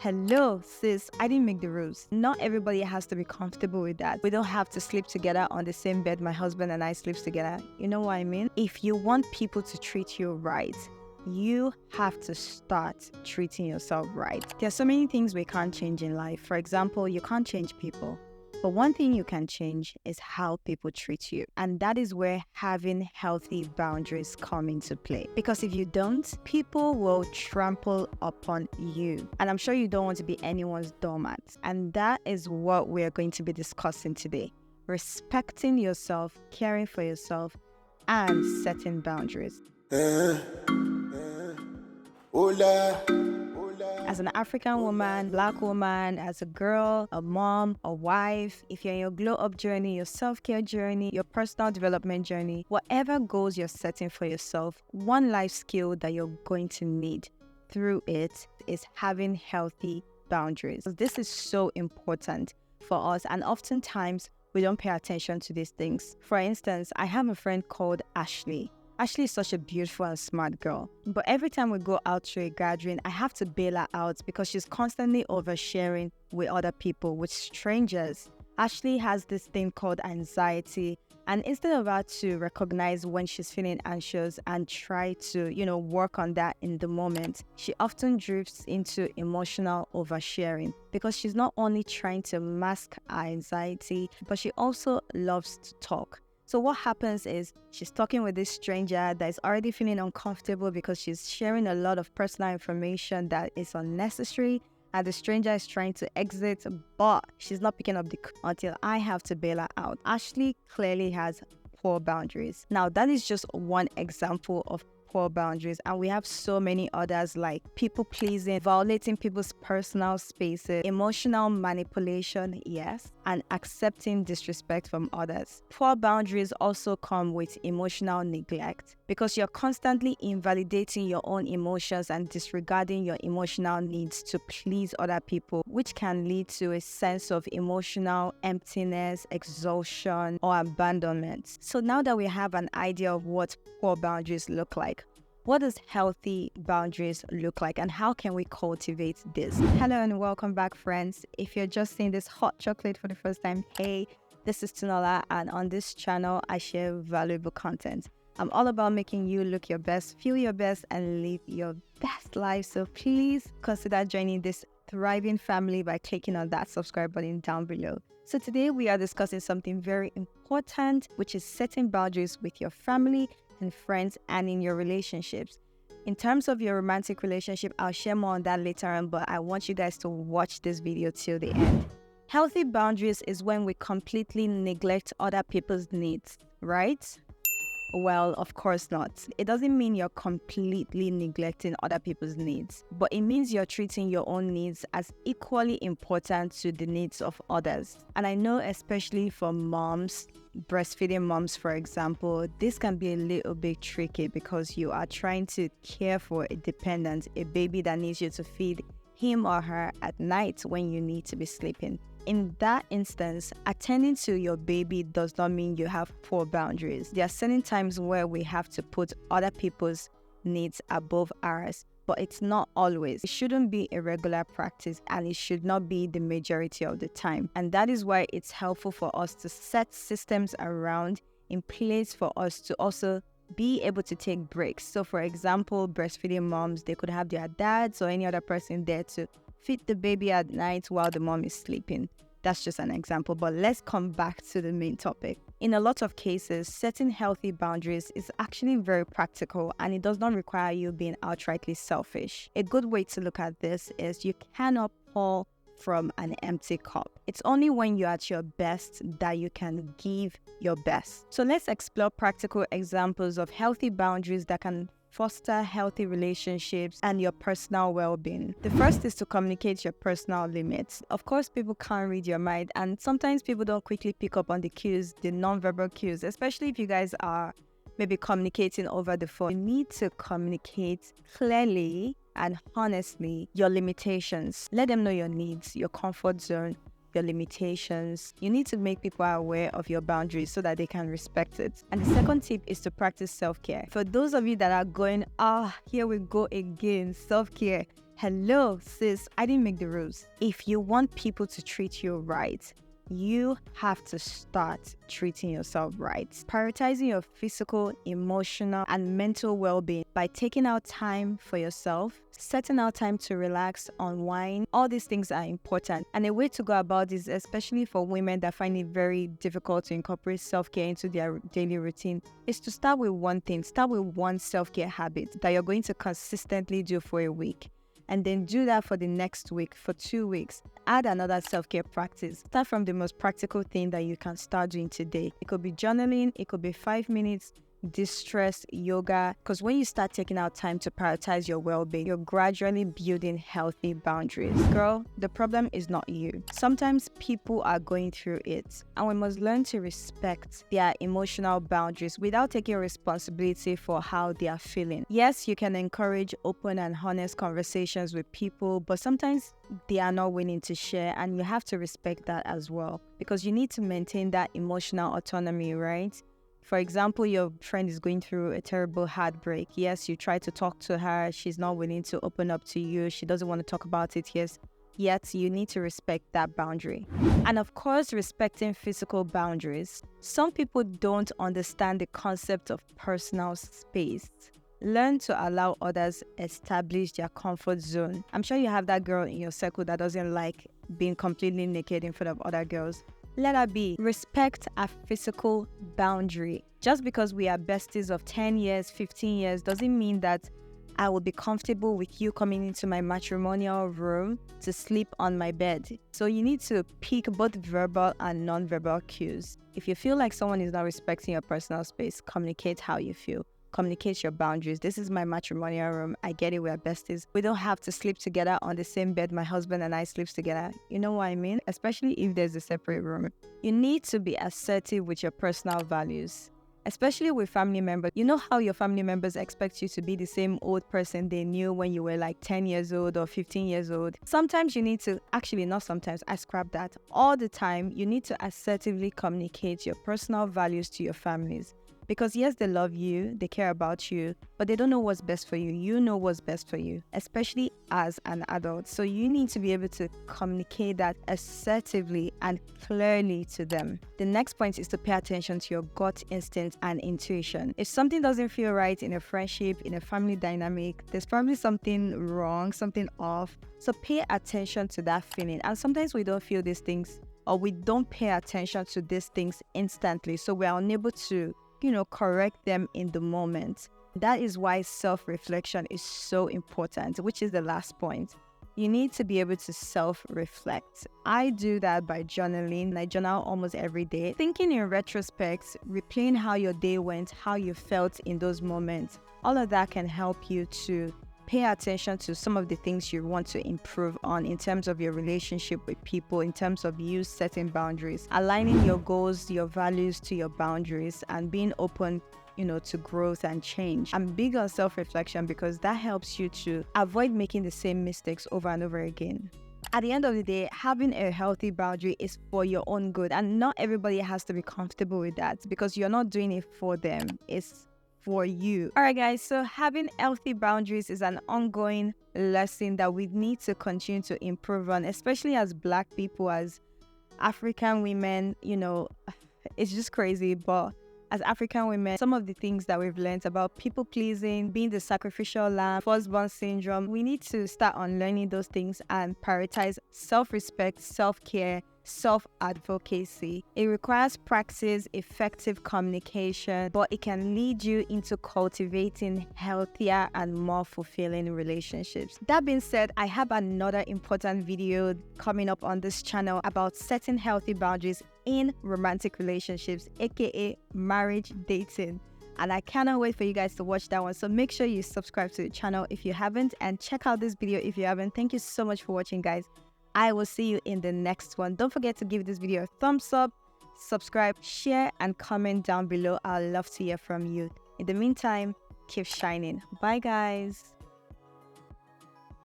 Hello, sis. I didn't make the rules. Not everybody has to be comfortable with that. We don't have to sleep together on the same bed my husband and I sleep together. You know what I mean? If you want people to treat you right, you have to start treating yourself right. There are so many things we can't change in life. For example, you can't change people. But one thing you can change is how people treat you. And that is where having healthy boundaries come into play. Because if you don't, people will trample upon you. And I'm sure you don't want to be anyone's doormat. And that is what we're going to be discussing today. Respecting yourself, caring for yourself, and setting boundaries. As an African woman, Black woman, as a girl, a mom, a wife, if you're in your glow-up journey, your self-care journey, your personal development journey, whatever goals you're setting for yourself, one life skill that you're going to need through it is having healthy boundaries. This is so important for us, and oftentimes we don't pay attention to these things. For instance, I have a friend called Ashley. Ashley is such a beautiful and smart girl. But every time we go out to a gathering, I have to bail her out because she's constantly oversharing with other people, with strangers. Ashley has this thing called anxiety. And instead of her to recognize when she's feeling anxious and try to, work on that in the moment, she often drifts into emotional oversharing because she's not only trying to mask her anxiety, but she also loves to talk. So what happens is she's talking with this stranger that is already feeling uncomfortable because she's sharing a lot of personal information that is unnecessary, and the stranger is trying to exit, but she's not picking up the call until I have to bail her out. Ashley clearly has poor boundaries. Now, that is just one example of poor boundaries, and we have so many others like people pleasing, violating people's personal spaces, emotional manipulation, yes, and accepting disrespect from others. Poor boundaries also come with emotional neglect because you're constantly invalidating your own emotions and disregarding your emotional needs to please other people, which can lead to a sense of emotional emptiness, exhaustion, or abandonment. So now that we have an idea of what poor boundaries look like, what does healthy boundaries look like, and how can we cultivate this? Hello and welcome back, friends. If you're just seeing this hot chocolate for the first time, hey, this is ThisisTinuola, and on this channel, I share valuable content. I'm all about making you look your best, feel your best, and live your best life. So please consider joining this thriving family by clicking on that subscribe button down below. So today we are discussing something very important, which is setting boundaries with your family and friends and in your relationships. In terms of your romantic relationship, I'll share more on that later on, but I want you guys to watch this video till the end. Healthy boundaries is when we completely neglect other people's needs, right? Well, of course not. It doesn't mean you're completely neglecting other people's needs, but it means you're treating your own needs as equally important to the needs of others. And I know especially for moms, breastfeeding moms, for example, this can be a little bit tricky because you are trying to care for a dependent, a baby that needs you to feed him or her at night when you need to be sleeping. In that instance, attending to your baby does not mean you have poor boundaries. There are certain times where we have to put other people's needs above ours, but it's not always. It shouldn't be a regular practice, and it should not be the majority of the time. And that is why it's helpful for us to set systems around in place for us to also be able to take breaks. So for example, breastfeeding moms, they could have their dads or any other person there to feed the baby at night while the mom is sleeping. That's just an example, but let's come back to the main topic. In a lot of cases, setting healthy boundaries is actually very practical, and it does not require you being outrightly selfish. A good way to look at this is you cannot pour from an empty cup. It's only when you're at your best that you can give your best. So let's explore practical examples of healthy boundaries that can foster healthy relationships and your personal well-being. The first is to communicate your personal limits. Of course, people can't read your mind, and sometimes people don't quickly pick up on the cues, the non-verbal cues, especially if you guys are maybe communicating over the phone. You need to communicate clearly and honestly your limitations. Let them know your needs, your comfort zone, your limitations. You need to make people aware of your boundaries so that they can respect it. And the second tip is to practice self-care. For those of you that are going, here we go again, self-care. Hello, sis, I didn't make the rules. If you want people to treat you right, you have to start treating yourself right. Prioritizing your physical, emotional, and mental well-being by taking out time for yourself, setting out time to relax, unwind. All these things are important. And a way to go about this, especially for women that find it very difficult to incorporate self-care into their daily routine, is to start with one thing. Start with one self-care habit that you're going to consistently do for a week. And then do that for the next week, for 2 weeks. Add another self-care practice. Start from the most practical thing that you can start doing today. It could be journaling, it could be 5 minutes, distress, yoga. Because when you start taking out time to prioritize your well-being, you're gradually building healthy boundaries. Girl, the problem is not you. Sometimes people are going through it, and we must learn to respect their emotional boundaries without taking responsibility for how they are feeling. Yes, you can encourage open and honest conversations with people, but sometimes they are not willing to share, and you have to respect that as well, because you need to maintain that emotional autonomy, right? For example, your friend is going through a terrible heartbreak. Yes, you try to talk to her. She's not willing to open up to you. She doesn't want to talk about it. Yes, yet you need to respect that boundary. And of course, respecting physical boundaries. Some people don't understand the concept of personal space. Learn to allow others establish their comfort zone. I'm sure you have that girl in your circle that doesn't like being completely naked in front of other girls. Let her be. Respect a physical boundary. Just because we are besties of 10 years, 15 years, doesn't mean that I will be comfortable with you coming into my matrimonial room to sleep on my bed. So you need to pick both verbal and non-verbal cues. If you feel like someone is not respecting your personal space, communicate how you feel. Communicate your boundaries. This is my matrimonial room. I get it, we are besties. We don't have to sleep together on the same bed. My husband and I sleep together. You know what I mean? Especially if there's a separate room. You need to be assertive with your personal values, especially with family members. You know how your family members expect you to be the same old person they knew when you were like 10 years old or 15 years old. Sometimes you need to, actually not sometimes, I scrap that. All the time, you need to assertively communicate your personal values to your families. Because yes, they love you, they care about you, but they don't know what's best for you. You know what's best for you, especially as an adult. So you need to be able to communicate that assertively and clearly to them. The next point is to pay attention to your gut instinct and intuition. If something doesn't feel right in a friendship, in a family dynamic, there's probably something wrong, something off. So pay attention to that feeling. And sometimes we don't feel these things, or we don't pay attention to these things instantly. So we're unable to correct them in the moment. That is why self-reflection is so important, which is the last point. You need to be able to self-reflect. I do that by journaling. I journal almost every day. Thinking in retrospect, replaying how your day went, how you felt in those moments. All of that can help you to pay attention to some of the things you want to improve on in terms of your relationship with people, in terms of you setting boundaries, aligning your goals, your values to your boundaries, and being open to growth and change. I'm big on self-reflection because that helps you to avoid making the same mistakes over and over again. At the end of the day, having a healthy boundary is for your own good, and not everybody has to be comfortable with that because you're not doing it for them. It's for you. All right, guys, so having healthy boundaries is an ongoing lesson that we need to continue to improve on, especially as Black people, as African women. It's just crazy, but as African women, some of the things that we've learned about people pleasing, being the sacrificial lamb, firstborn syndrome, we need to start unlearning those things and prioritize self-respect, self-care, self-advocacy. It requires practice, effective communication, but it can lead you into cultivating healthier and more fulfilling relationships. That being said, I have another important video coming up on this channel about setting healthy boundaries in romantic relationships, aka marriage dating. And I cannot wait for you guys to watch that one. So make sure you subscribe to the channel if you haven't, and check out this video if you haven't. Thank you so much for watching, guys. I will see you in the next one. Don't forget to give this video a thumbs up, subscribe, share, and comment down below. I'd love to hear from you. In the meantime, keep shining. Bye, guys.